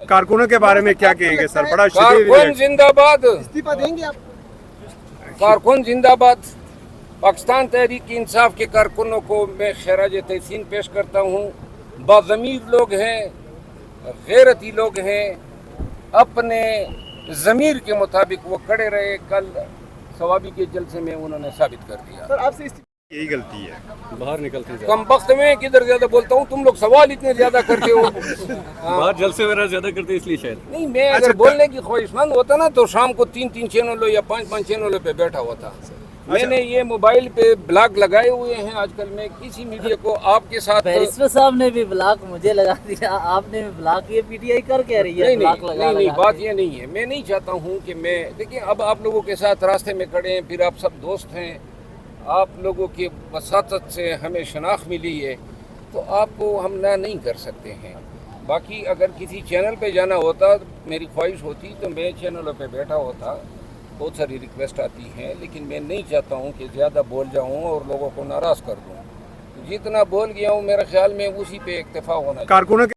कारकुनों के बारे में क्या कहेंगे सर? बड़ा कारकुन जिंदाबाद, इस्तीफा देंगे आप? कारकुन जिंदाबाद। पाकिस्तान तहरीक इंसाफ के कारकुनों को मैं खराज तहसीन पेश करता हूँ। बाज़मीर लोग हैं, गैरती लोग हैं, अपने ज़मीर के मुताबिक वो खड़े रहे। कल सवाबी के जलसे में उन्होंने साबित कर दिया। सर आपसे यही गलती है, बाहर निकलते हैं कम वक्त में किधर ज्यादा बोलता हूँ, तुम लोग सवाल इतने ज्यादा करते हो। बाहर जलसे वगैरह ज्यादा करते हैं इसलिए शायद। नहीं, मैं अगर बोलने की ख्वाहिशमंद होता ना तो शाम को 3-3 चैनलों या 5-5 चैनलों पे बैठा होता। मैंने ये मोबाइल पे ब्लॉग लगाए हुए हैं। आजकल मैं किसी मीडिया को आपके साथ बैरिस्टर साहब ने भी ब्लॉक मुझे लगा दिया, आपने भी ब्लॉक, ये पीटीआई कर कह रही है ब्लॉक लगा नहीं, लगा बात के। ये नहीं है। मैं नहीं चाहता हूँ कि मैं देखिए, अब आप लोगों के साथ रास्ते में खड़े हैं, फिर आप सब दोस्त हैं, आप लोगों की वसातत से हमें शनाख्त मिली है, तो आपको हम ना नहीं कर सकते हैं। बाकी अगर किसी चैनल पे जाना होता, मेरी ख्वाहिश होती तो मैं चैनलों पे बैठा होता। बहुत सारी रिक्वेस्ट आती हैं, लेकिन मैं नहीं चाहता हूँ कि ज़्यादा बोल जाऊँ और लोगों को नाराज़ कर दूँ। जितना बोल गया हूँ मेरे ख्याल में उसी पे इक्तफा होना चाहिए। कारकुनों